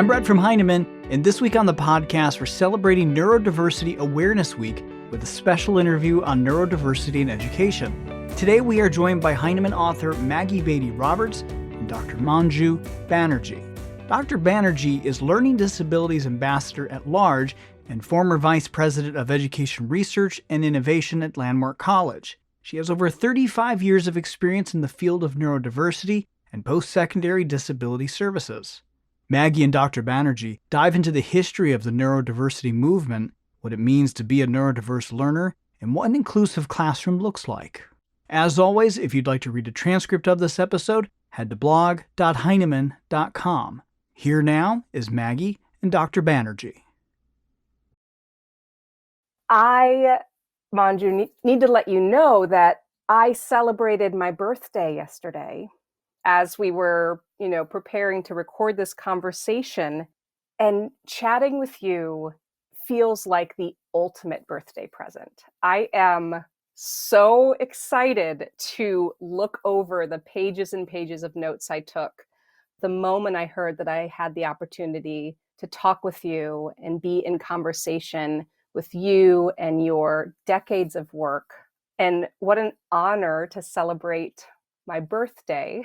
I'm Brett from Heinemann, and this week on the podcast, we're celebrating Neurodiversity Awareness Week with a special interview on neurodiversity in education. Today, we are joined by Heinemann author Maggie Beattie Roberts and Dr. Manju Banerjee. Dr. Banerjee is Learning Disabilities Ambassador at Large and former Vice President of Education Research and Innovation at Landmark College. She has over 35 years of experience in the field of neurodiversity and postsecondary disability services. Maggie and Dr. Banerjee dive into the history of the neurodiversity movement, what it means to be a neurodiverse learner, and what an inclusive classroom looks like. As always, if you'd like to read a transcript of this episode, head to blog.heinemann.com. Here now is Maggie and Dr. Banerjee. I, Manju, need to let you know that I celebrated my birthday yesterday as we were, preparing to record this conversation, and chatting with you feels like the ultimate birthday present. I am so excited to look over the pages and pages of notes I took the moment I heard that I had the opportunity to talk with you and be in conversation with you and your decades of work. And what an honor to celebrate my birthday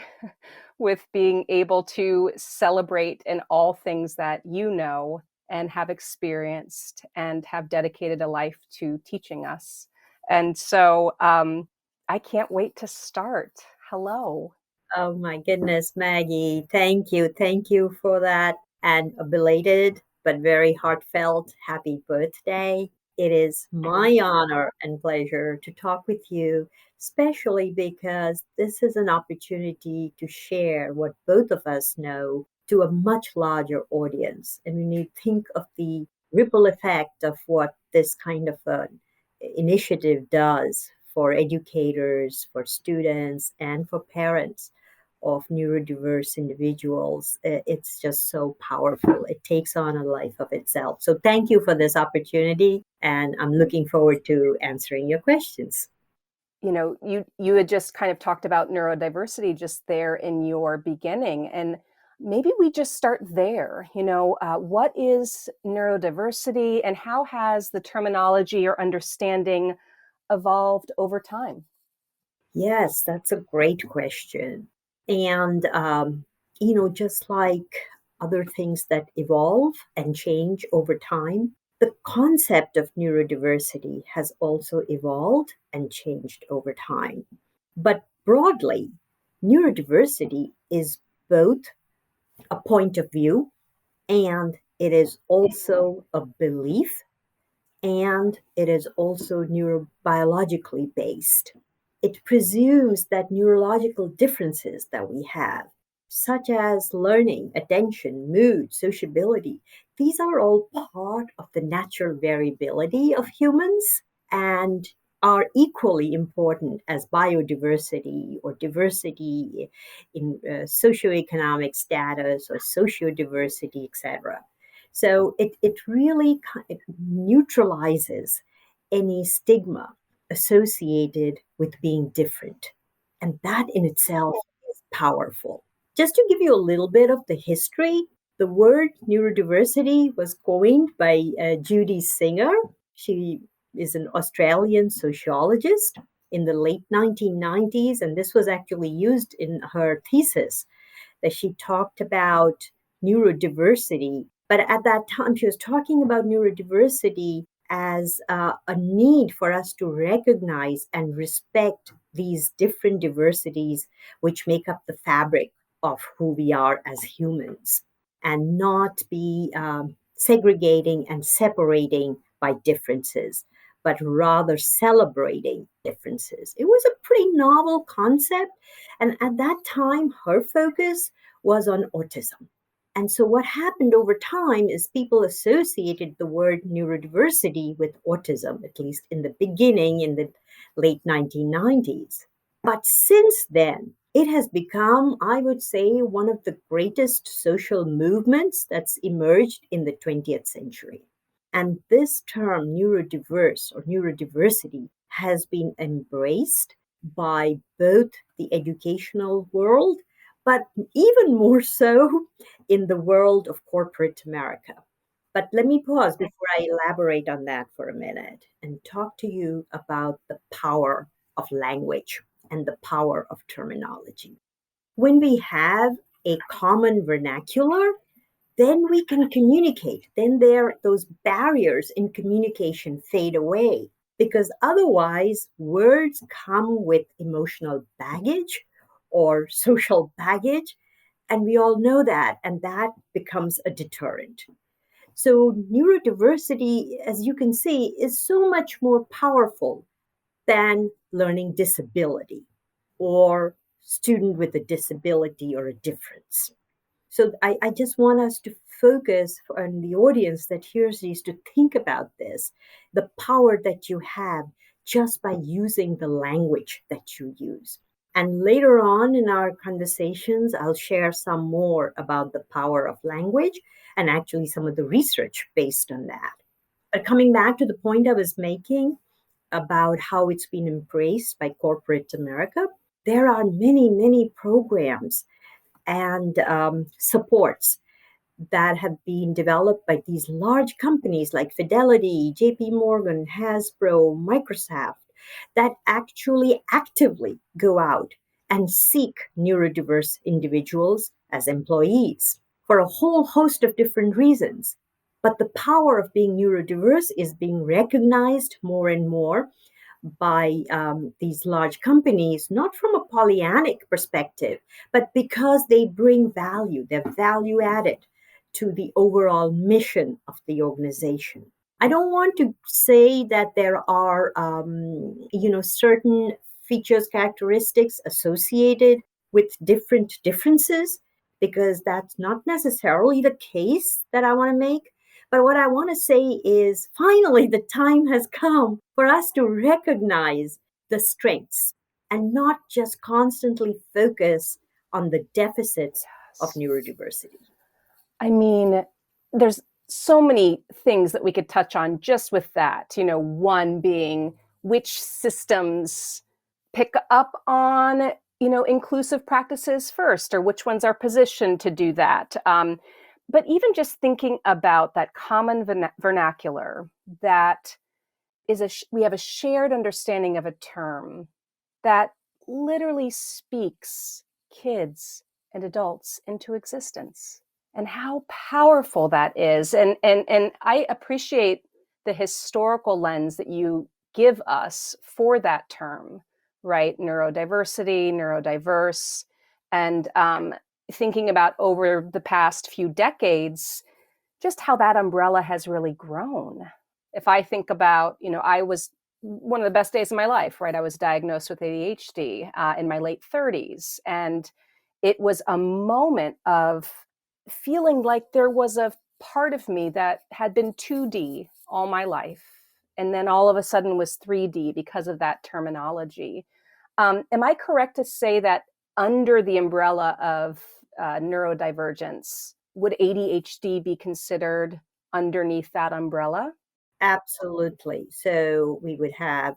with being able to celebrate in all things that you know and have experienced and have dedicated a life to teaching us. And so I can't wait to start. Hello. Oh my goodness, Maggie. Thank you. Thank you for that. And a belated but very heartfelt happy birthday. It is my honor and pleasure to talk with you, especially because this is an opportunity to share what both of us know to a much larger audience. And when you think of the ripple effect of what this kind of an initiative does for educators, for students, and for parents of neurodiverse individuals, it's just so powerful. It takes on a life of itself. So thank you for this opportunity, and I'm looking forward to answering your questions. You had just kind of talked about neurodiversity just there in your beginning, and maybe we just start there. What is neurodiversity, and how has the terminology or understanding evolved over time? Yes, that's a great question. And, just like other things that evolve and change over time, the concept of neurodiversity has also evolved and changed over time. But broadly, neurodiversity is both a point of view, and it is also a belief, and it is also neurobiologically based. It presumes that neurological differences that we have, such as learning, attention, mood, sociability, these are all part of the natural variability of humans and are equally important as biodiversity or diversity in socioeconomic status or sociodiversity, etc. So it really neutralizes any stigma associated with being different. And that in itself is powerful. Just to give you a little bit of the history, the word neurodiversity was coined by Judy Singer. She is an Australian sociologist in the late 1990s, and this was actually used in her thesis that she talked about neurodiversity. But at that time, she was talking about neurodiversity as a need for us to recognize and respect these different diversities which make up the fabric of who we are as humans, and not be segregating and separating by differences, but rather celebrating differences. It was a pretty novel concept. And at that time, her focus was on autism. And so what happened over time is people associated the word neurodiversity with autism, at least in the beginning, in the late 1990s. But since then, it has become, I would say, one of the greatest social movements that's emerged in the 20th century. And this term, neurodiverse or neurodiversity, has been embraced by both the educational world, but even more so in the world of corporate America. But let me pause before I elaborate on that for a minute and talk to you about the power of language and the power of terminology. When we have a common vernacular, then we can communicate. Then those barriers in communication fade away because otherwise words come with emotional baggage or social baggage. And we all know that, and that becomes a deterrent. So, neurodiversity, as you can see, is so much more powerful than learning disability or student with a disability or a difference. So I just want us to focus on the audience that hears these to think about this, the power that you have just by using the language that you use. And later on in our conversations, I'll share some more about the power of language and actually some of the research based on that. But coming back to the point I was making about how it's been embraced by corporate America, there are many, many programs and supports that have been developed by these large companies like Fidelity, JP Morgan, Hasbro, Microsoft, that actually actively go out and seek neurodiverse individuals as employees for a whole host of different reasons. But the power of being neurodiverse is being recognized more and more by these large companies, not from a Pollyannic perspective, but because they bring value, they're value added to the overall mission of the organization. I don't want to say that there are, certain features, characteristics associated with different differences, because that's not necessarily the case that I want to make. But what I want to say is finally the time has come for us to recognize the strengths and not just constantly focus on the deficits of neurodiversity. I mean, there's so many things that we could touch on just with that. One being which systems pick up on, inclusive practices first, or which ones are positioned to do that. But even just thinking about that common vernacular that we have a shared understanding of a term that literally speaks kids and adults into existence, and how powerful that is. And I appreciate the historical lens that you give us for that term, right? Neurodiversity, neurodiverse, and thinking about over the past few decades, just how that umbrella has really grown. If I think about, I was one of the best days of my life, right? I was diagnosed with ADHD in my late 30s. And it was a moment of feeling like there was a part of me that had been 2D all my life. And then all of a sudden was 3D because of that terminology. Am I correct to say that under the umbrella of neurodivergence, would ADHD be considered underneath that umbrella? Absolutely. So we would have,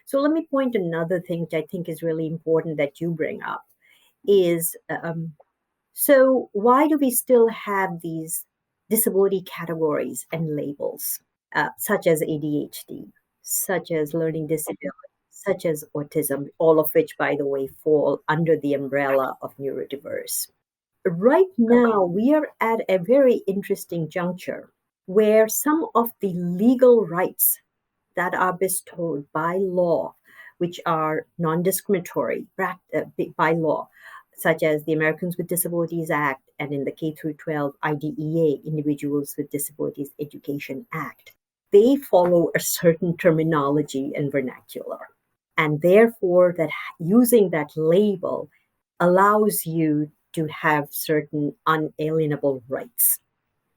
so let me point another thing which I think is really important that you bring up is, so why do we still have these disability categories and labels, such as ADHD, such as learning disability, such as autism, all of which, by the way, fall under the umbrella of neurodiverse? Right now, we are at a very interesting juncture where some of the legal rights that are bestowed by law, which are non-discriminatory by law, such as the Americans with Disabilities Act and in the K through 12 IDEA, Individuals with Disabilities Education Act, they follow a certain terminology and vernacular. And therefore, that using that label allows you to have certain unalienable rights.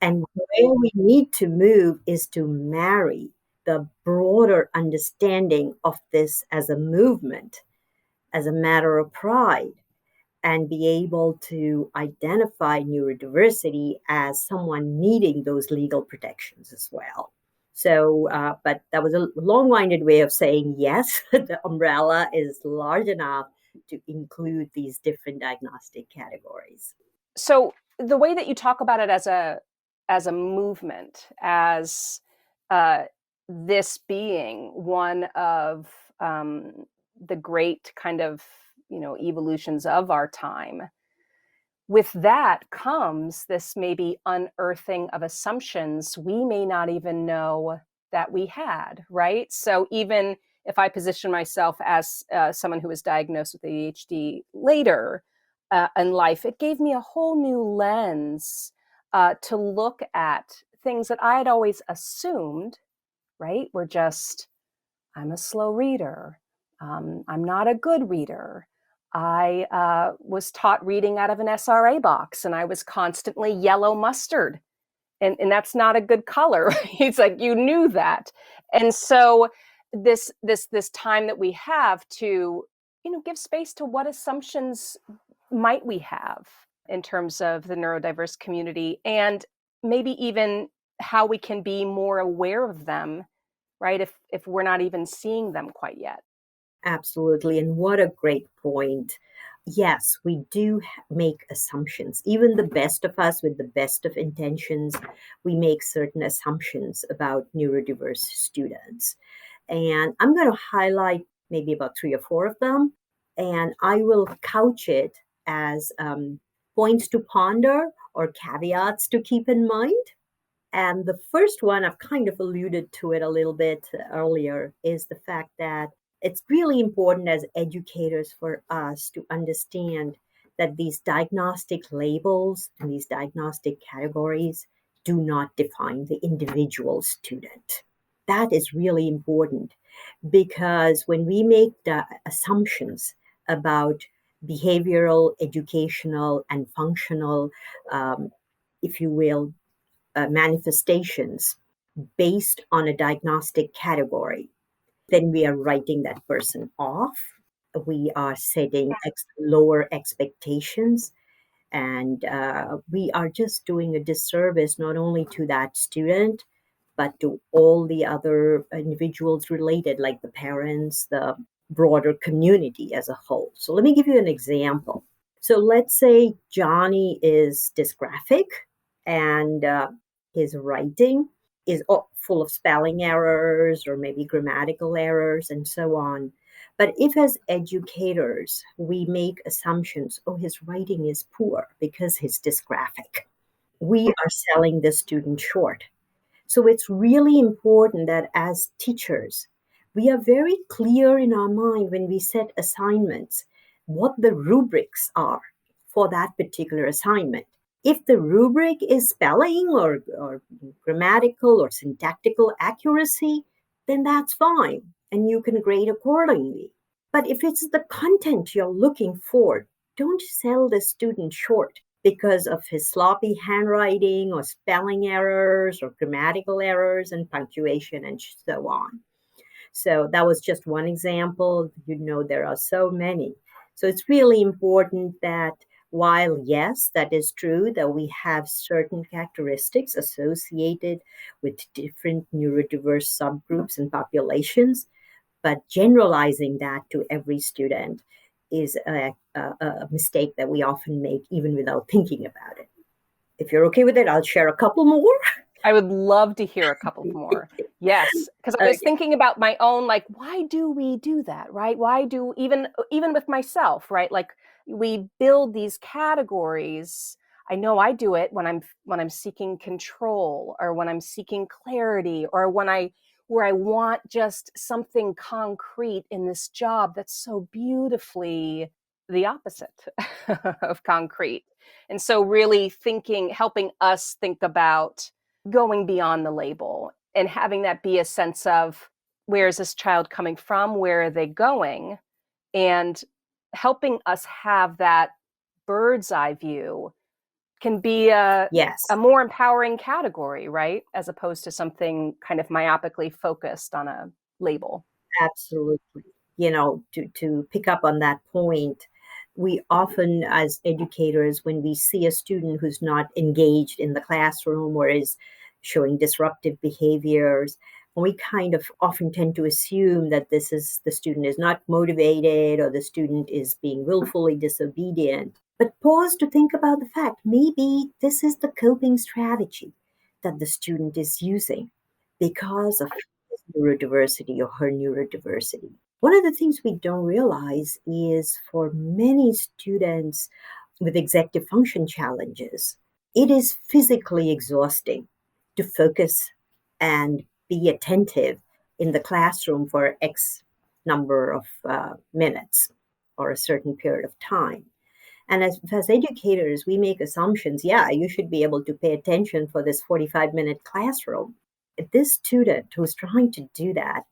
And where we need to move is to marry the broader understanding of this as a movement, as a matter of pride, and be able to identify neurodiversity as someone needing those legal protections as well. So, but that was a long-winded way of saying yes, the umbrella is large enough to include these different diagnostic categories. So the way that you talk about it as a movement, as this being one of the great kind of, evolutions of our time, with that comes this maybe unearthing of assumptions we may not even know that we had, right? So even if I position myself as someone who was diagnosed with ADHD later in life, it gave me a whole new lens to look at things that I had always assumed, right, were just, I'm a slow reader. I'm not a good reader. I was taught reading out of an SRA box, and I was constantly yellow mustard. And that's not a good color. It's like, you knew that. And so this time that we have to, give space to what assumptions might we have in terms of the neurodiverse community, and maybe even how we can be more aware of them, right? If we're not even seeing them quite yet. Absolutely. And what a great point. Yes, we do make assumptions. Even the best of us, with the best of intentions, we make certain assumptions about neurodiverse students. And I'm going to highlight maybe about 3 or 4 of them. And I will couch it as points to ponder or caveats to keep in mind. And the first one, I've kind of alluded to it a little bit earlier, is the fact that it's really important as educators for us to understand that these diagnostic labels and these diagnostic categories do not define the individual student. That is really important, because when we make the assumptions about behavioral, educational, and functional, if you will, manifestations based on a diagnostic category, then we are writing that person off. We are setting lower expectations, and we are just doing a disservice not only to that student, but to all the other individuals related, like the parents, the broader community as a whole. So let me give you an example. So let's say Johnny is dysgraphic, and his writing is full of spelling errors or maybe grammatical errors and so on. But if as educators we make assumptions, oh, his writing is poor because he's dysgraphic, we are selling the student short. So it's really important that as teachers, we are very clear in our mind when we set assignments what the rubrics are for that particular assignment. If the rubric is spelling or grammatical or syntactical accuracy, then that's fine, and you can grade accordingly. But if it's the content you're looking for, don't sell the student short because of his sloppy handwriting or spelling errors or grammatical errors and punctuation and so on. So that was just one example. There are so many. So it's really important that while, yes, that is true, that we have certain characteristics associated with different neurodiverse subgroups and populations, but generalizing that to every student is a mistake that we often make even without thinking about it. If you're okay with it, I'll share a couple more. I would love to hear a couple more. Yes, because I was thinking about my own, like, why do we do that, right? Why do, even with myself, right? Like, we build these categories. I know I do it when I'm seeking control, or when I'm seeking clarity, or where I want just something concrete in this job that's so beautifully the opposite of concrete. And so really helping us think about going beyond the label and having that be a sense of, where is this child coming from? Where are they going? And helping us have that bird's eye view can be a more empowering category, right? As opposed to something kind of myopically focused on a label. Absolutely. To pick up on that point, we often, as educators, when we see a student who's not engaged in the classroom or is showing disruptive behaviors, We kind of often tend to assume that the student is not motivated or the student is being willfully disobedient. But pause to think about the fact maybe this is the coping strategy that the student is using because of his neurodiversity or her neurodiversity. One of the things we don't realize is for many students with executive function challenges, it is physically exhausting to focus and be attentive in the classroom for X number of minutes or a certain period of time. And as educators, we make assumptions. Yeah, you should be able to pay attention for this 45-minute classroom. This student who's trying to do that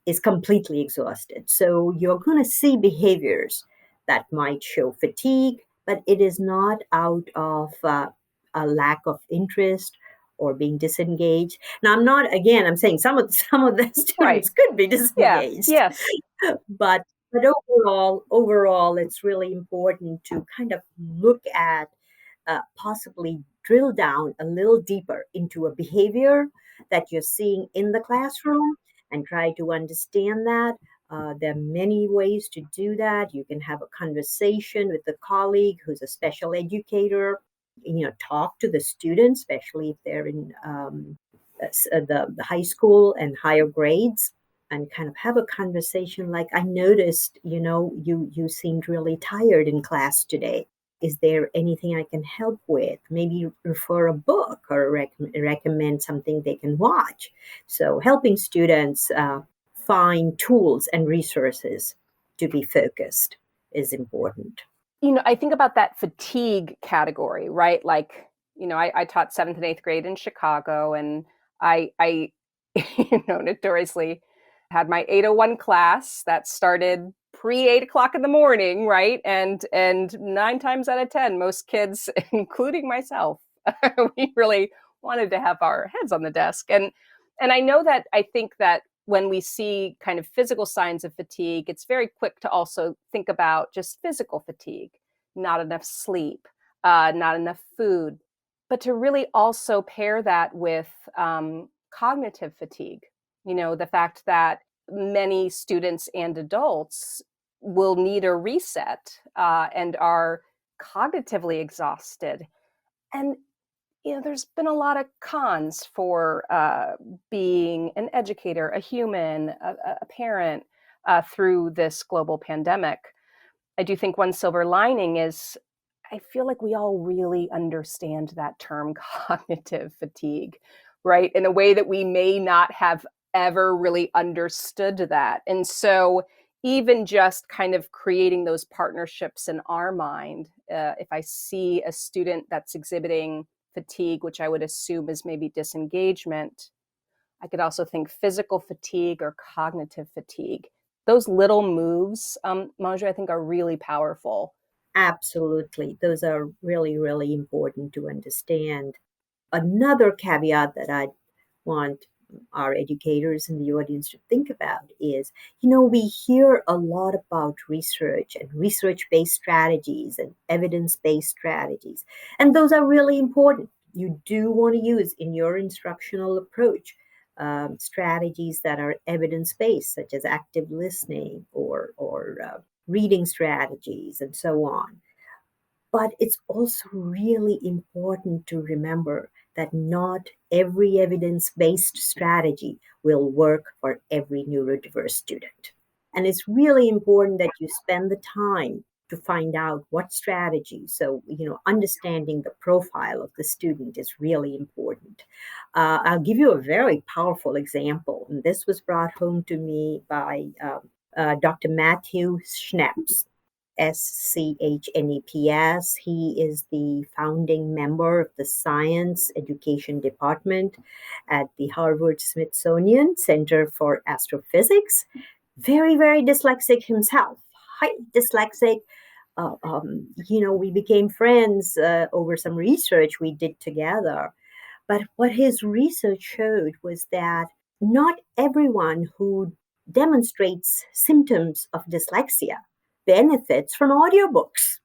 is completely exhausted. So you're going to see behaviors that might show fatigue, but it is not out of a lack of interest or being disengaged. Now, I'm saying some of the students Right. could be Yeah. disengaged. Yes. But overall, it's really important to kind of look at possibly drill down a little deeper into a behavior that you're seeing in the classroom and try to understand that. There are many ways to do that. You can have a conversation with a colleague who's a special educator. Talk to the students, especially if they're in the high school and higher grades, and kind of have a conversation like, I noticed, you seemed really tired in class today. Is there anything I can help with? Maybe refer a book or recommend something they can watch. So helping students find tools and resources to be focused is important. I think about that fatigue category, right? Like, I taught 7th and 8th grade in Chicago, and I notoriously had my 801 class that started pre 8 o'clock in the morning, right? And 9 times out of 10, most kids, including myself, we really wanted to have our heads on the desk. And I think that when we see kind of physical signs of fatigue, it's very quick to also think about just physical fatigue, not enough sleep, not enough food, but to really also pair that with cognitive fatigue. The fact that many students and adults will need a reset and are cognitively exhausted. And there's been a lot of cons for being an educator, a human, a parent through this global pandemic. I do think one silver lining is I feel like we all really understand that term cognitive fatigue, right? In a way that we may not have ever really understood that. And so even just kind of creating those partnerships in our mind, if I see a student that's exhibiting fatigue, which I would assume is maybe disengagement, I could also think physical fatigue or cognitive fatigue. Those little moves, Manju, I think are really powerful. Absolutely. Those are really, really important to understand. Another caveat that I want our educators in the audience to think about is, we hear a lot about research and research-based strategies and evidence-based strategies. And those are really important. You do want to use in your instructional approach strategies that are evidence-based, such as active listening or reading strategies and so on. But it's also really important to remember that not every evidence-based strategy will work for every neurodiverse student. And it's really important that you spend the time to find out what strategy. So, understanding the profile of the student is really important. I'll give you a very powerful example. And this was brought home to me by Dr. Matthew Schneps. SCHNEPS. He is the founding member of the Science Education Department at the Harvard-Smithsonian Center for Astrophysics. Very, very dyslexic himself, highly dyslexic. We became friends over some research we did together. But what his research showed was that not everyone who demonstrates symptoms of dyslexia benefits from audiobooks.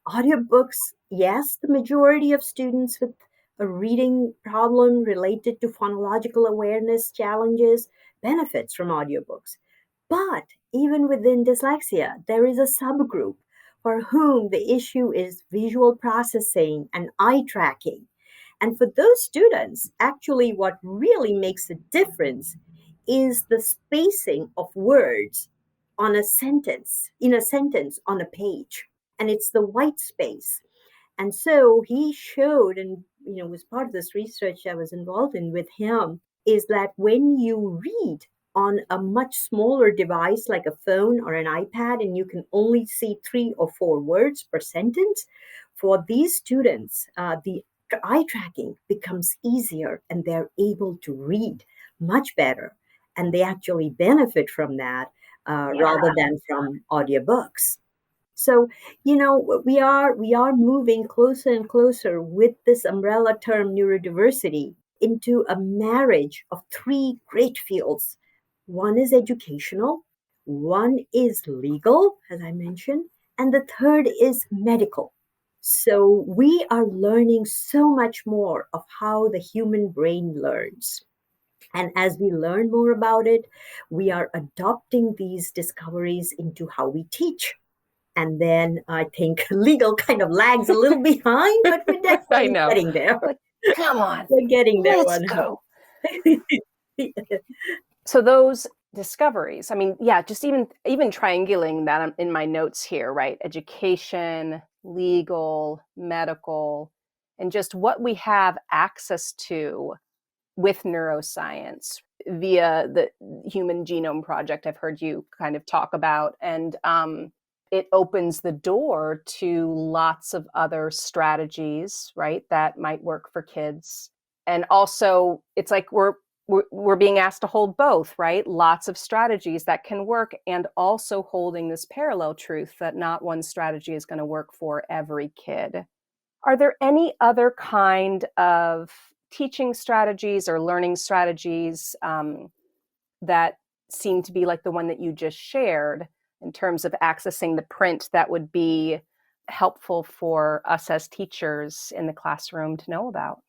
Audiobooks, yes, the majority of students with a reading problem related to phonological awareness challenges benefits from audiobooks. But even within dyslexia, there is a subgroup for whom the issue is visual processing and eye tracking. And for those students, actually, what really makes a difference is the spacing of words on a sentence, in a sentence on a page. And it's the white space. And so he showed, and was part of this research I was involved in with him, is that when you read on a much smaller device like a phone or an iPad, and you can only see 3 or 4 words per sentence, for these students, the eye tracking becomes easier and they're able to read much better. And they actually benefit from that rather than from audiobooks. So, we are moving closer and closer with this umbrella term neurodiversity into a marriage of 3 great fields. One is educational, one is legal, as I mentioned, and the third is medical. So we are learning so much more of how the human brain learns. And as we learn more about it, we are adopting these discoveries into how we teach. And then I think legal kind of lags a little behind, but we're definitely getting there. Like, come on. We're getting there. Let's go. So those discoveries, I mean, just even triangulating that in my notes here, right? Education, legal, medical, and just what we have access to with neuroscience via the Human Genome Project I've heard you kind of talk about. And it opens the door to lots of other strategies, right, that might work for kids. And also, it's like we're being asked to hold both, right? Lots of strategies that can work, and also holding this parallel truth that not one strategy is going to work for every kid. Are there any other kind of teaching strategies or learning strategies that seem to be like the one that you just shared in terms of accessing the print that would be helpful for us as teachers in the classroom to know about?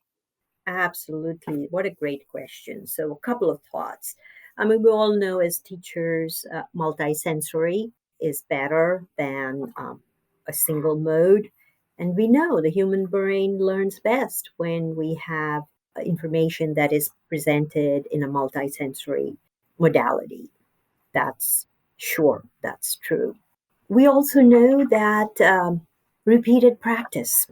Absolutely. What a great question. So a couple of thoughts. I mean, we all know as teachers, multisensory is better than a single mode. And we know the human brain learns best when we have information that is presented in a multisensory modality. That's sure, that's true. We also know that repeated practice,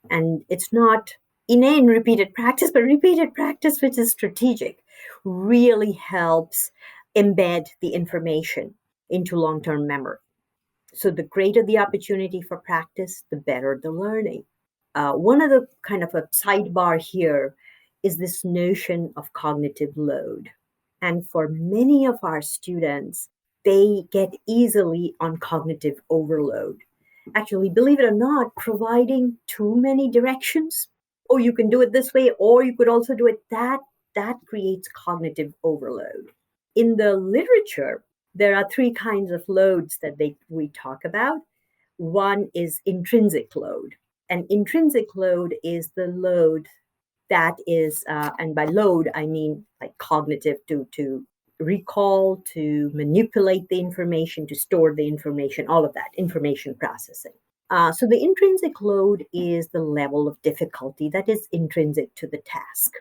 and it's not inane repeated practice, but repeated practice which is strategic, really helps embed the information into long-term memory. So the greater the opportunity for practice, the better the learning. One of the kind of a sidebar here is this notion of cognitive load. And for many of our students, they get easily on cognitive overload. Actually, believe it or not, providing too many directions, oh, you can do it this way, or you could also do it that creates cognitive overload. In the literature, there are 3 kinds of loads that we talk about. One is intrinsic load. And intrinsic load is the load that is, and by load, I mean like cognitive, to recall, to manipulate the information, to store the information, all of that, information processing. So the intrinsic load is the level of difficulty that is intrinsic to the task.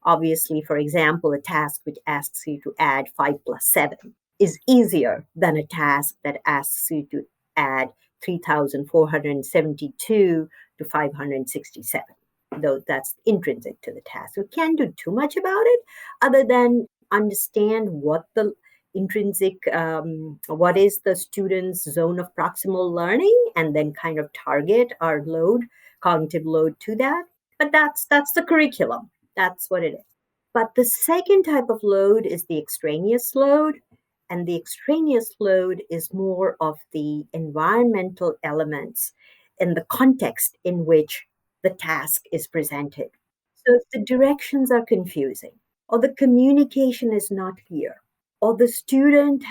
Obviously, for example, a task which asks you to add 5 plus 7 is easier than a task that asks you to add 3,472 to 567. Though that's intrinsic to the task. We can't do too much about it other than understand what the intrinsic, what is the student's zone of proximal learning, and then kind of target our load, cognitive load to that. But that's the curriculum. That's what it is. But the second type of load is the extraneous load. And the extraneous load is more of the environmental elements in the context in which the task is presented. So if the directions are confusing, or the communication is not clear, or the student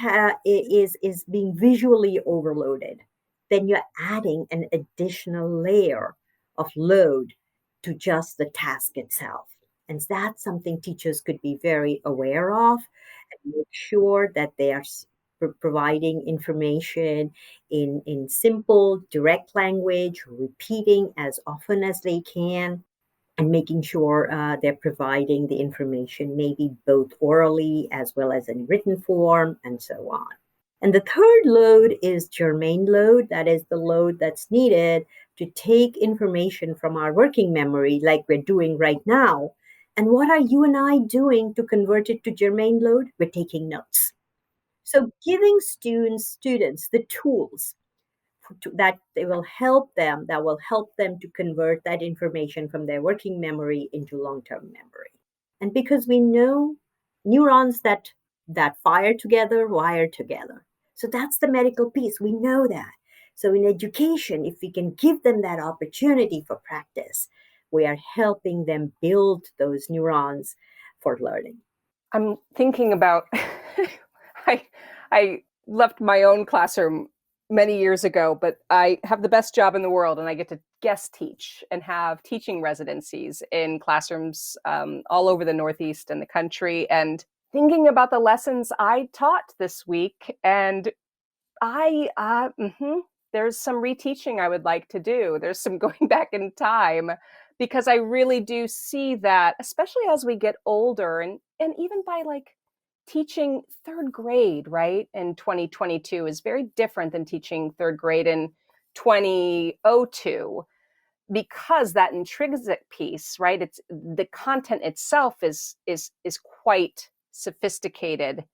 is being visually overloaded, then you're adding an additional layer of load to just the task itself. And that's something teachers could be very aware of and make sure that they are providing information in simple, direct language, repeating as often as they can, and making sure they're providing the information maybe both orally as well as in written form and so on. And the third load is germane load. That is the load that's needed to take information from our working memory like we're doing right now. And what are you and I doing to convert it to germane load? We're taking notes. So giving students the tools that will help them to convert that information from their working memory into long-term memory. And because we know neurons that fire together wire together. So that's the medical piece. We know that. So in education, if we can give them that opportunity for practice, we are helping them build those neurons for learning. I'm thinking about, I left my own classroom many years ago, but I have the best job in the world, and I get to guest teach and have teaching residencies in classrooms all over the Northeast and the country. And thinking about the lessons I taught this week, and there's some reteaching I would like to do. There's some going back in time, because I really do see that, especially as we get older, and even by like teaching third grade, right, in 2022 is very different than teaching third grade in 2002, because that intrinsic piece, right, it's the content itself is quite sophisticated,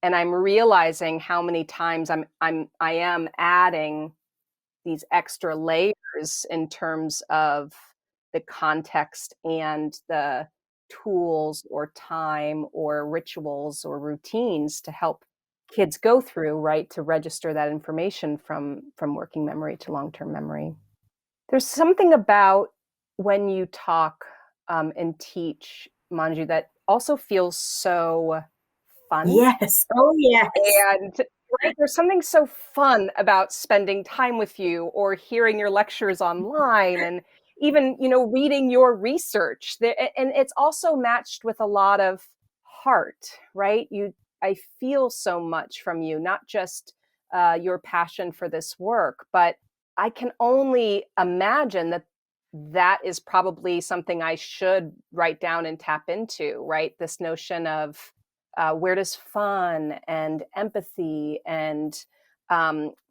and I'm realizing how many times I am adding these extra layers in terms of the context and the tools or time or rituals or routines to help kids go through, right, to register that information from working memory to long-term memory. There's something about when you talk and teach, Manju, that also feels so fun. Yes. Oh, yes. And right, there's something so fun about spending time with you or hearing your lectures online, and even, reading your research. And it's also matched with a lot of heart, right? I feel so much from you, not just your passion for this work, but I can only imagine that is probably something I should write down and tap into, right? This notion of where does fun and empathy and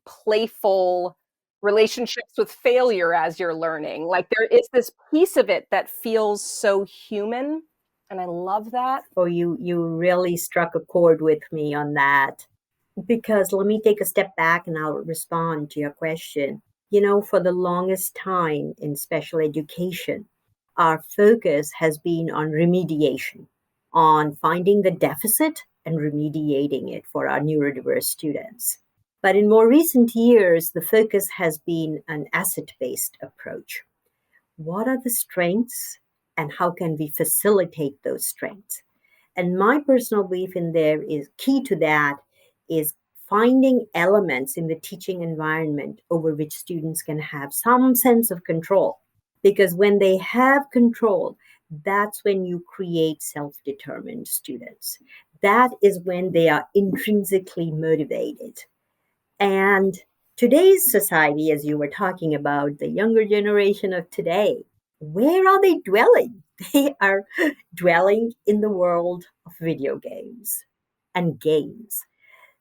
playful relationships with failure as you're learning, like there is this piece of it that feels so human, and I love that. Oh, you really struck a chord with me on that, because let me take a step back and I'll respond to your question. For the longest time in special education, our focus has been on remediation, on finding the deficit and remediating it for our neurodiverse students. But in more recent years, the focus has been an asset-based approach. What are the strengths and how can we facilitate those strengths? And my personal belief in there is key to that is finding elements in the teaching environment over which students can have some sense of control. Because when they have control, that's when you create self-determined students. That is when they are intrinsically motivated. And today's society, as you were talking about, the younger generation of today, where are they dwelling? They are dwelling in the world of video games and games.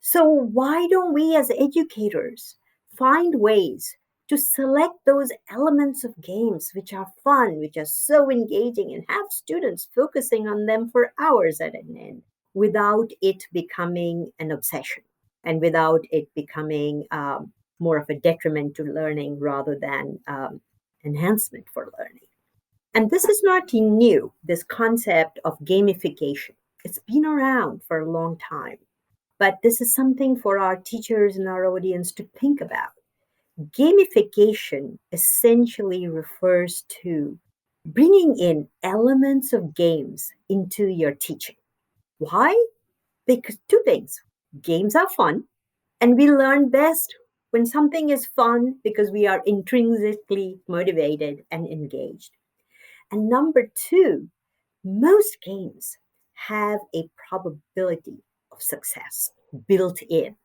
So why don't we as educators find ways to select those elements of games which are fun, which are so engaging, and have students focusing on them for hours at an end without it becoming an obsession and without it becoming more of a detriment to learning rather than enhancement for learning. And this is not new, this concept of gamification. It's been around for a long time. But this is something for our teachers and our audience to think about. Gamification essentially refers to bringing in elements of games into your teaching. Why? Because two things. Games are fun, and we learn best when something is fun because we are intrinsically motivated and engaged. And number two, most games have a probability of success built in.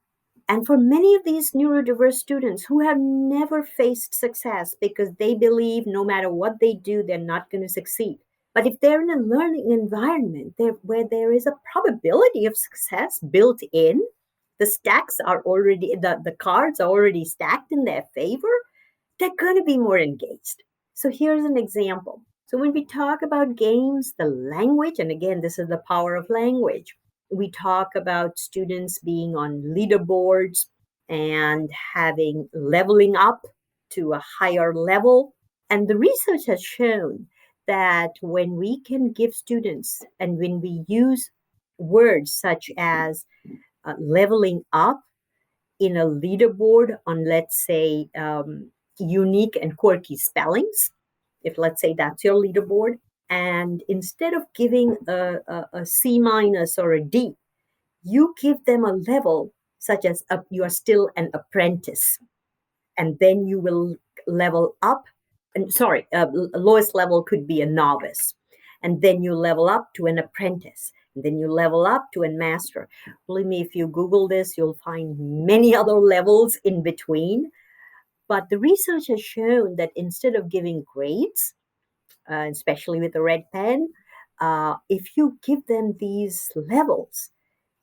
And for many of these neurodiverse students who have never faced success because they believe no matter what they do, they're not going to succeed. But if they're in a learning environment where there is a probability of success built in, the stacks are already, the cards are already stacked in their favor, they're going to be more engaged. So here's an example. So when we talk about games, the language, and again, this is the power of language. We talk about students being on leaderboards and having leveling up to a higher level. And the research has shown that when we can give students and when we use words such as leveling up in a leaderboard on, let's say, unique and quirky spellings, if let's say that's your leaderboard, and instead of giving a C minus or a D, you give them a level such as you are still an apprentice, and then you will level up. And lowest level could be a novice, and then you level up to an apprentice, and then you level up to a master. Believe me, if you Google this, you'll find many other levels in between. But the research has shown that instead of giving grades, especially with a red pen, if you give them these levels,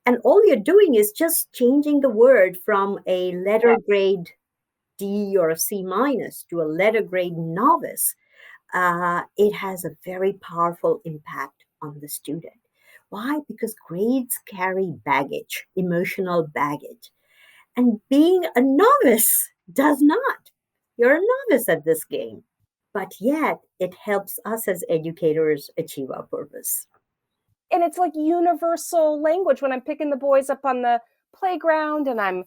and all you're doing is just changing the word from a letter grade D or a C minus to a letter grade novice, it has a very powerful impact on the student. Why? Because grades carry baggage, emotional baggage. And being a novice does not. You're a novice at this game. But yet, it helps us as educators achieve our purpose. And it's like universal language when I'm picking the boys up on the playground and I'm,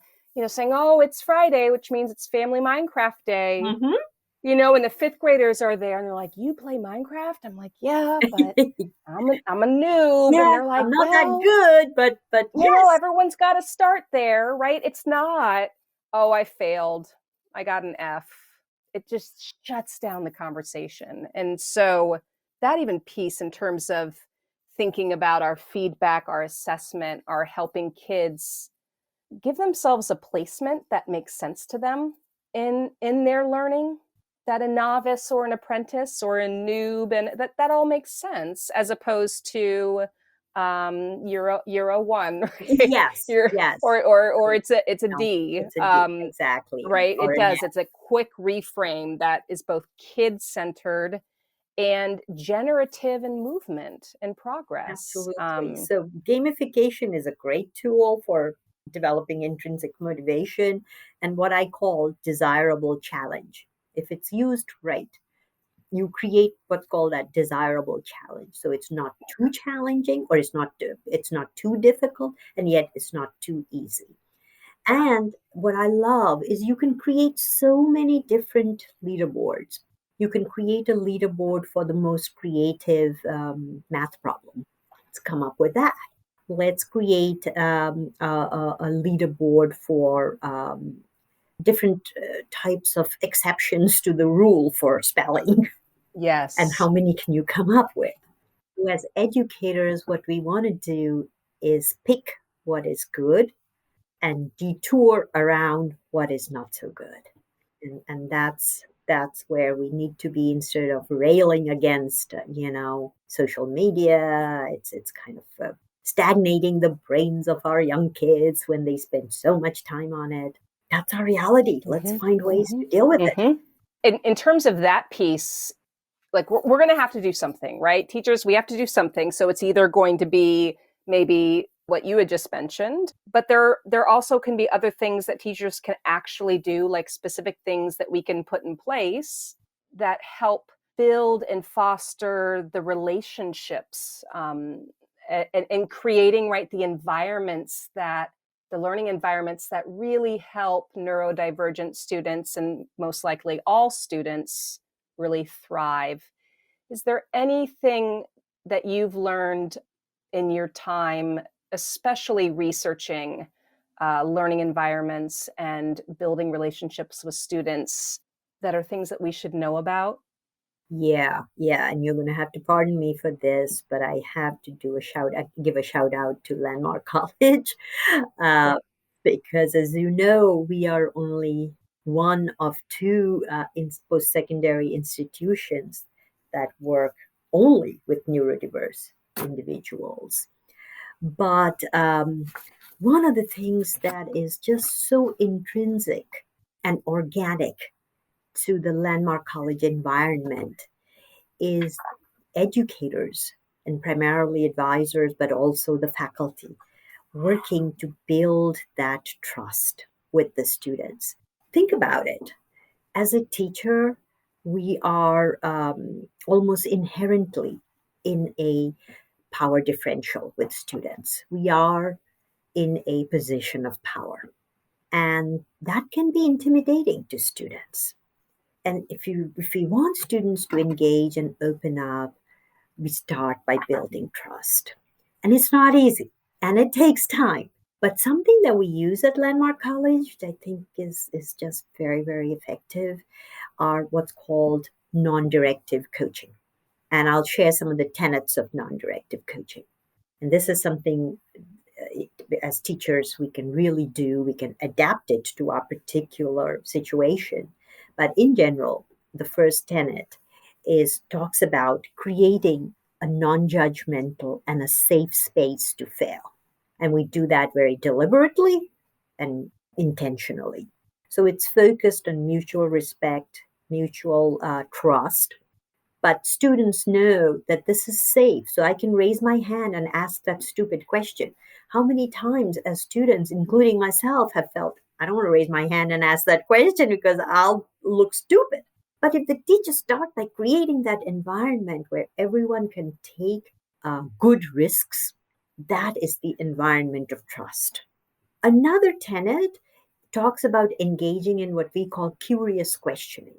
saying, oh, it's Friday, which means it's Family Minecraft Day. Mm-hmm. And the fifth graders are there and they're like, you play Minecraft? I'm like, yeah, but I'm a noob. Yeah, and they're like, I'm not that good, but yes. Everyone's got to start there, right? It's not, oh, I failed. I got an F. It just shuts down the conversation. And so that even piece in terms of thinking about our feedback, our assessment, our helping kids give themselves a placement that makes sense to them in their learning, that a novice or an apprentice or a noob, and that all makes sense, as opposed to you're a one, right? Yes, yes, or it's a no, D. it's a D, exactly, right? or It does. It's a quick reframe that is both kid-centered and generative in movement and progress. Absolutely. So gamification is a great tool for developing intrinsic motivation and what I call desirable challenge. If it's used right, you create what's called that desirable challenge. So it's not too challenging, or it's not too difficult, and yet it's not too easy. And what I love is you can create so many different leaderboards. You can create a leaderboard for the most creative math problem. Let's come up with that. Let's create a leaderboard for different types of exceptions to the rule for spelling. Yes. And how many can you come up with? So as educators, what we want to do is pick what is good and detour around what is not so good. And that's where we need to be, instead of railing against social media. It's kind of stagnating the brains of our young kids when they spend so much time on it. That's our reality. Let's find ways to deal with it. In terms of that piece, like we're going to have to do something, right? Teachers, we have to do something. So it's either going to be maybe what you had just mentioned, but there also can be other things that teachers can actually do, like specific things that we can put in place that help build and foster the relationships and creating, right, the learning environments that really help neurodivergent students, and most likely all students, really thrive. Is there anything that you've learned in your time, especially researching learning environments and building relationships with students, that are things that we should know about? Yeah, yeah, and you're going to have to pardon me for this, but I have to give a shout out to Landmark College, uh, because as you know, we are only one of two post-secondary institutions that work only with neurodiverse individuals. But one of the things that is just so intrinsic and organic to the Landmark College environment is educators and primarily advisors, but also the faculty, working to build that trust with the students. Think about it. As a teacher, we are almost inherently in a power differential with students. We are in a position of power, and that can be intimidating to students. And if we want students to engage and open up, we start by building trust. And it's not easy and it takes time. But something that we use at Landmark College, I think is just very, very effective, are what's called non directive coaching. And I'll share some of the tenets of non directive coaching. And this is something as teachers we can really do, we can adapt it to our particular situation. But in general, the first tenet is talks about creating a non-judgmental and a safe space to fail. And we do that very deliberately and intentionally. So it's focused on mutual respect, mutual trust, but students know that this is safe. So I can raise my hand and ask that stupid question. How many times, as students, including myself, have felt, I don't want to raise my hand and ask that question because I'll look stupid. But if the teachers start by creating that environment where everyone can take good risks, that is the environment of trust. Another tenet talks about engaging in what we call curious questioning.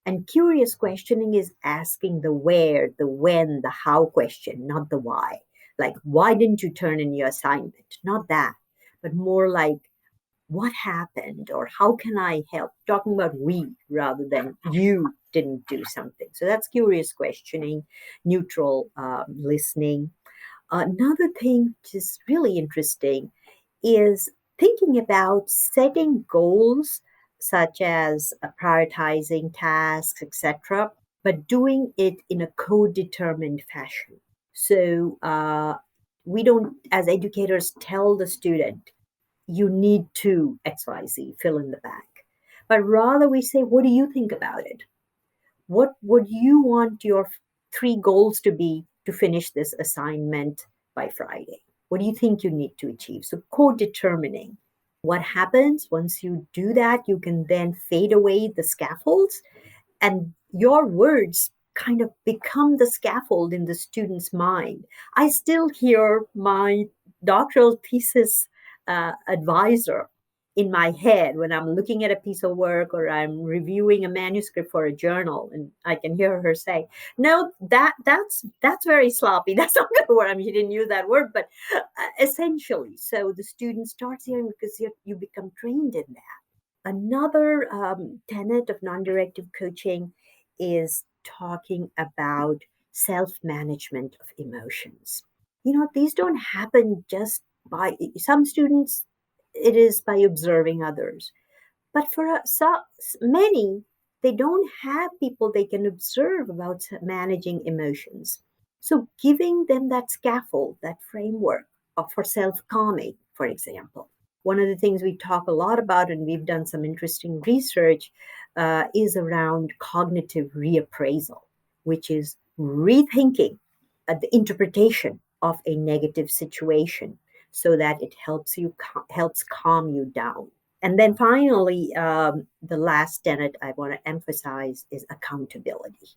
And curious questioning is asking the where, the when, the how question, not the why. Like, why didn't you turn in your assignment? Not that, but more like, what happened or how can I help? Talking about we rather than you didn't do something. So that's curious questioning, neutral listening. Another thing which is really interesting is thinking about setting goals such as prioritizing tasks, etc., but doing it in a co-determined fashion. So we don't, as educators, tell the student, you need to XYZ, fill in the blank. But rather we say, what do you think about it? What would you want your three goals to be to finish this assignment by Friday? What do you think you need to achieve? So, co determining. What happens once you do that, you can then fade away the scaffolds and your words kind of become the scaffold in the student's mind. I still hear my doctoral thesis advisor in my head when I'm looking at a piece of work or I'm reviewing a manuscript for a journal, and I can hear her say, "No, that's very sloppy. That's not the word. I mean, she didn't use that word, but essentially." So the student starts hearing because you become trained in that. Another tenet of non directive coaching is talking about self management of emotions. These don't happen just by some students, it is by observing others. But for many, they don't have people they can observe about managing emotions. So giving them that scaffold, that framework for self calming, for example. One of the things we talk a lot about, and we've done some interesting research, is around cognitive reappraisal, which is rethinking the interpretation of a negative situation so that it helps calm you down. And then finally, the last tenet I want to emphasize is accountability.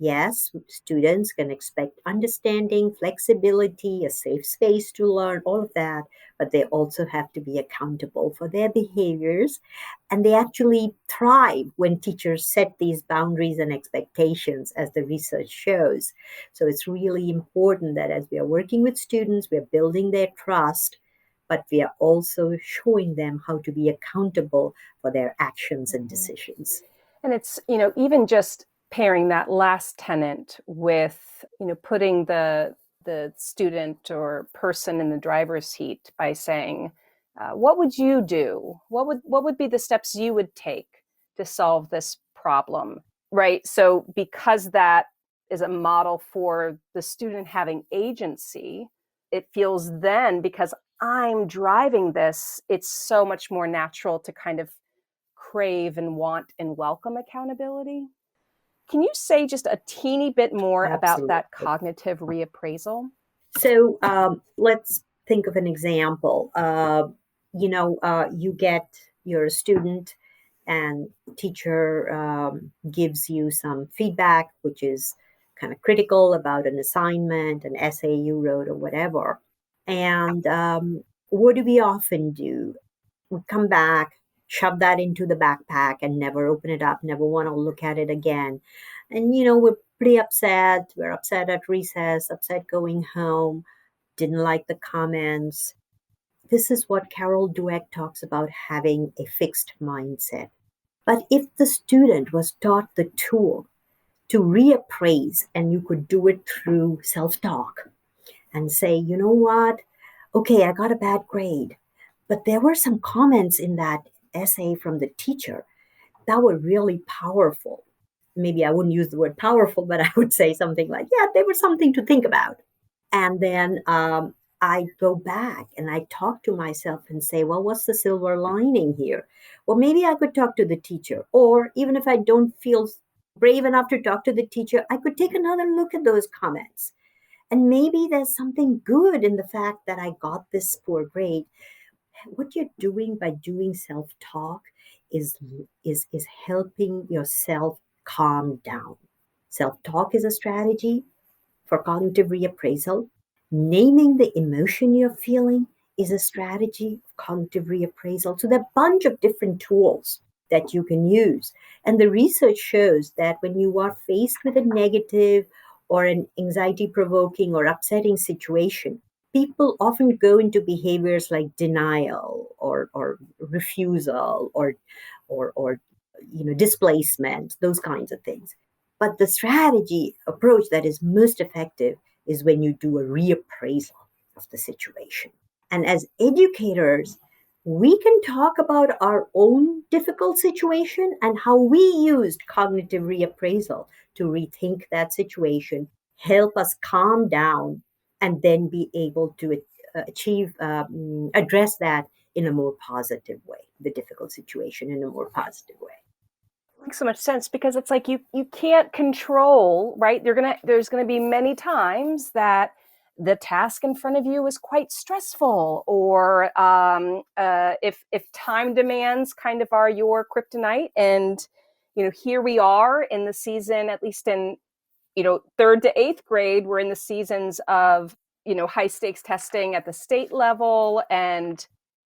Yes, students can expect understanding, flexibility, a safe space to learn, all of that, but they also have to be accountable for their behaviors. And they actually thrive when teachers set these boundaries and expectations, as the research shows. So it's really important that as we are working with students, we are building their trust, but we are also showing them how to be accountable for their actions and decisions. And it's, even just pairing that last tenant with, putting the student or person in the driver's seat by saying, what would you do? What would be the steps you would take to solve this problem, right? So because that is a model for the student having agency, it feels then, because I'm driving this, it's so much more natural to kind of crave and want and welcome accountability. Can you say just a teeny bit more about that cognitive reappraisal? So let's think of an example. You get your student and teacher gives you some feedback, which is kind of critical about an assignment, an essay you wrote or whatever. And what do we often do? We come back, shove that into the backpack and never open it up, never want to look at it again. And, we're pretty upset. We're upset at recess, upset going home, didn't like the comments. This is what Carol Dweck talks about, having a fixed mindset. But if the student was taught the tool to reappraise, and you could do it through self-talk and say, you know what? Okay, I got a bad grade, but there were some comments in that essay from the teacher that were really powerful. Maybe I wouldn't use the word powerful, but I would say something like, yeah, they were something to think about. And then I go back and I talk to myself and say, well, what's the silver lining here? Well, maybe I could talk to the teacher. Or even if I don't feel brave enough to talk to the teacher, I could take another look at those comments. And maybe there's something good in the fact that I got this poor grade. What you're doing by doing self-talk is helping yourself calm down. Self-talk is a strategy for cognitive reappraisal. Naming the emotion you're feeling is a strategy of cognitive reappraisal. So there are a bunch of different tools that you can use. And the research shows that when you are faced with a negative or an anxiety-provoking or upsetting situation, people often go into behaviors like denial or refusal or displacement, those kinds of things. But the strategy approach that is most effective is when you do a reappraisal of the situation. And as educators, we can talk about our own difficult situation and how we used cognitive reappraisal to rethink that situation, help us calm down, and then be able to address that in a more positive way, the difficult situation in a more positive way. Makes so much sense, because it's like you can't control, right? There's gonna be many times that the task in front of you is quite stressful, or if time demands kind of are your kryptonite, and here we are in the season, at least in 3rd to 8th grade, we're in the seasons of high stakes testing at the state level, and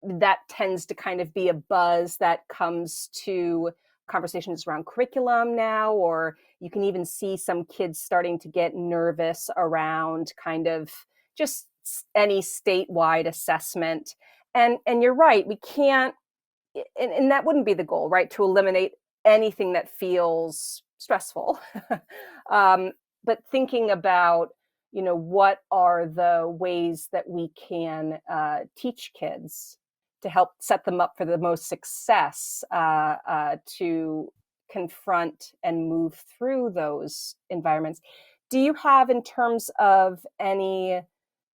that tends to kind of be a buzz that comes to conversations around curriculum now, or you can even see some kids starting to get nervous around kind of just any statewide assessment. And you're right, we can't, and that wouldn't be the goal, right? To eliminate anything that feels stressful. But thinking about, what are the ways that we can teach kids to help set them up for the most success, to confront and move through those environments. Do you have, in terms of any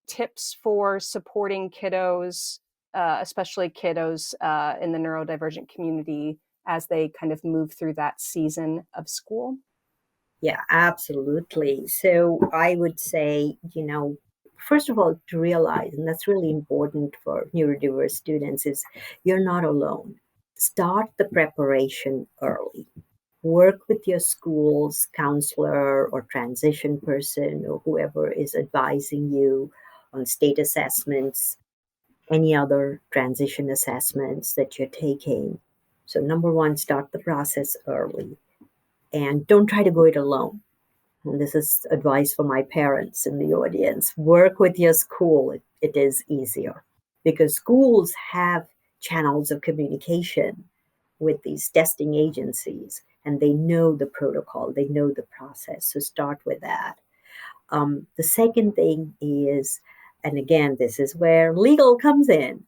tips for supporting kiddos, especially kiddos in the neurodivergent community, as they kind of move through that season of school? Yeah, absolutely. So I would say, first of all, to realize, and that's really important for neurodiverse students, is you're not alone. Start the preparation early. Work with your school's counselor or transition person or whoever is advising you on state assessments, any other transition assessments that you're taking. So number one, start the process early. And don't try to go it alone. And this is advice for my parents in the audience. Work with your school. It is easier because schools have channels of communication with these testing agencies, and they know the protocol, they know the process. So start with that. The second thing is, and again, this is where legal comes in.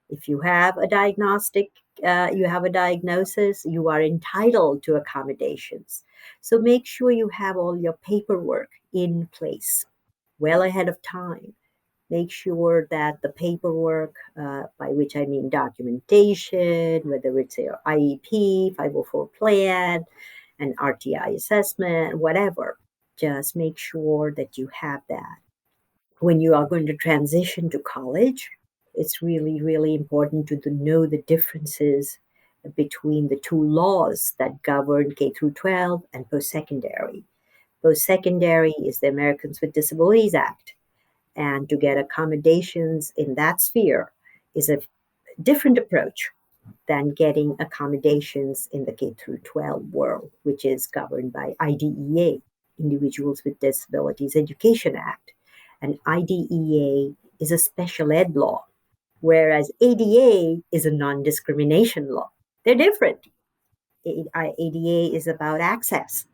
If you have a you have a diagnosis, you are entitled to accommodations. So make sure you have all your paperwork in place well ahead of time. Make sure that the paperwork, by which I mean documentation, whether it's your IEP, 504 plan, an RTI assessment, whatever, just make sure that you have that. When you are going to transition to college, it's really, really important to know the differences between the two laws that govern K through 12 and post-secondary. Post-secondary is the Americans with Disabilities Act, and to get accommodations in that sphere is a different approach than getting accommodations in the K through 12 world, which is governed by IDEA, Individuals with Disabilities Education Act. And IDEA is a special ed law, whereas ADA is a non-discrimination law. They're different. ADA is about access,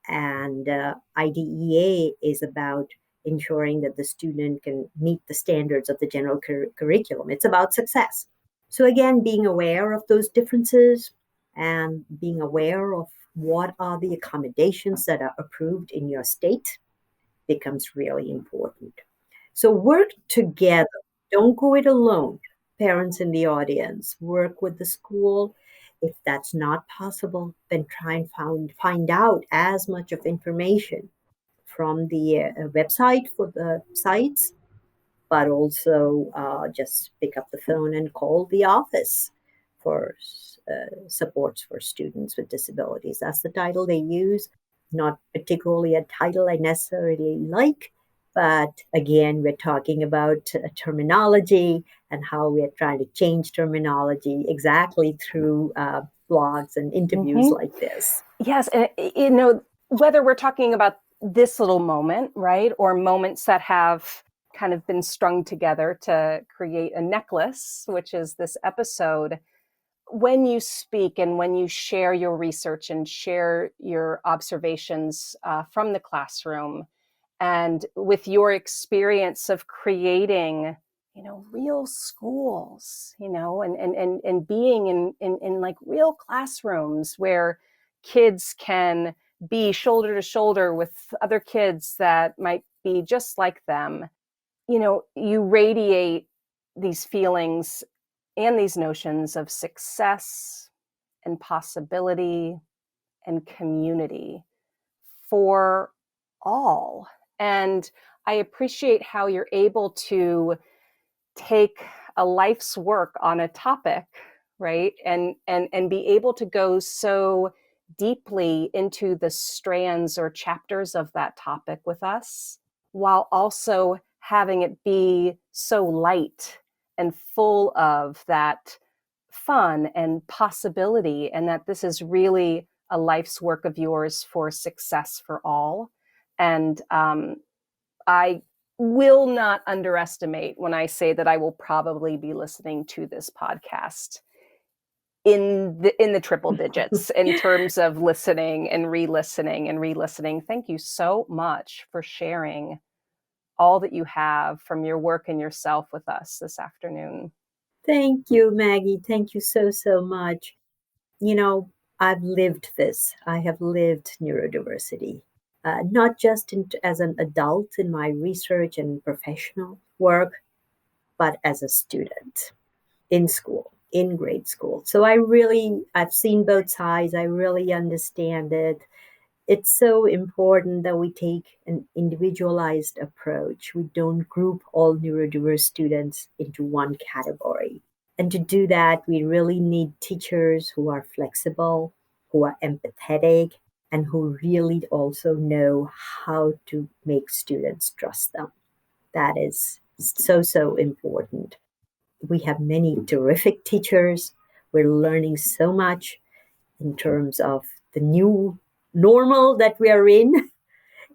and IDEA is about ensuring that the student can meet the standards of the general curriculum. It's about success. So again, being aware of those differences and being aware of what are the accommodations that are approved in your state becomes really important. So work together. Don't go it alone. Parents in the audience, work with the school. If that's not possible, then try and find out as much of information from the website for the sites, but also just pick up the phone and call the office for supports for students with disabilities. That's the title they use. Not particularly a title I necessarily like, but again, we're talking about terminology and how we're trying to change terminology exactly through blogs and interviews like this. Yes, and whether we're talking about this little moment, right, or moments that have kind of been strung together to create a necklace, which is this episode, when you speak and when you share your research and share your observations from the classroom, and with your experience of creating, real schools, and being in like real classrooms where kids can be shoulder to shoulder with other kids that might be just like them, you radiate these feelings and these notions of success and possibility and community for all. And I appreciate how you're able to take a life's work on a topic, right? And be able to go so deeply into the strands or chapters of that topic with us, while also having it be so light and full of that fun and possibility, and that this is really a life's work of yours for success for all. And I will not underestimate when I say that I will probably be listening to this podcast in the triple digits in terms of listening and re-listening and re-listening. Thank you so much for sharing all that you have from your work and yourself with us this afternoon. Thank you, Maggie. Thank you so, so much. I've lived this. I have lived neurodiversity, not just as an adult in my research and professional work, but as a student in school, in grade school. So I've seen both sides. I really understand it. It's so important that we take an individualized approach. We don't group all neurodiverse students into one category. And to do that, we really need teachers who are flexible, who are empathetic, and who really also know how to make students trust them. That is so, so important. We have many terrific teachers. We're learning so much in terms of the new normal that we are in.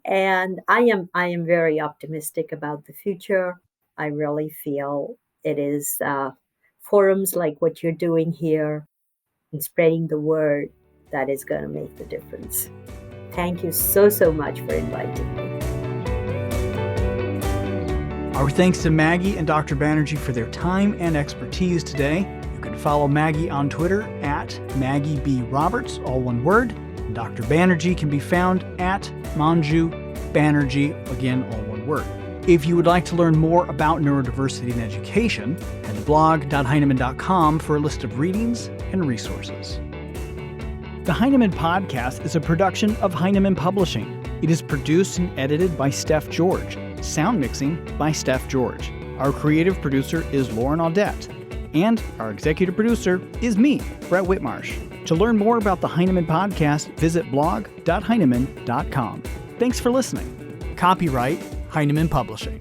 And I am very optimistic about the future. I really feel it is forums like what you're doing here and spreading the word that is going to make the difference. Thank you so much for inviting me. Our thanks to Maggie and Dr. Banerjee for their time and expertise today. You can follow Maggie on Twitter at Maggie B. Roberts, all one word. And Dr. Banerjee can be found at Manju Banerjee, again, all one word. If you would like to learn more about neurodiversity in education, head to blog.heinemann.com for a list of readings and resources. The Heinemann Podcast is a production of Heinemann Publishing. It is produced and edited by Steph George. Sound mixing by Steph George. Our creative producer is Lauren Audette. And our executive producer is me, Brett Whitmarsh. To learn more about the Heinemann Podcast, visit blog.heinemann.com. Thanks for listening. Copyright Heinemann Publishing.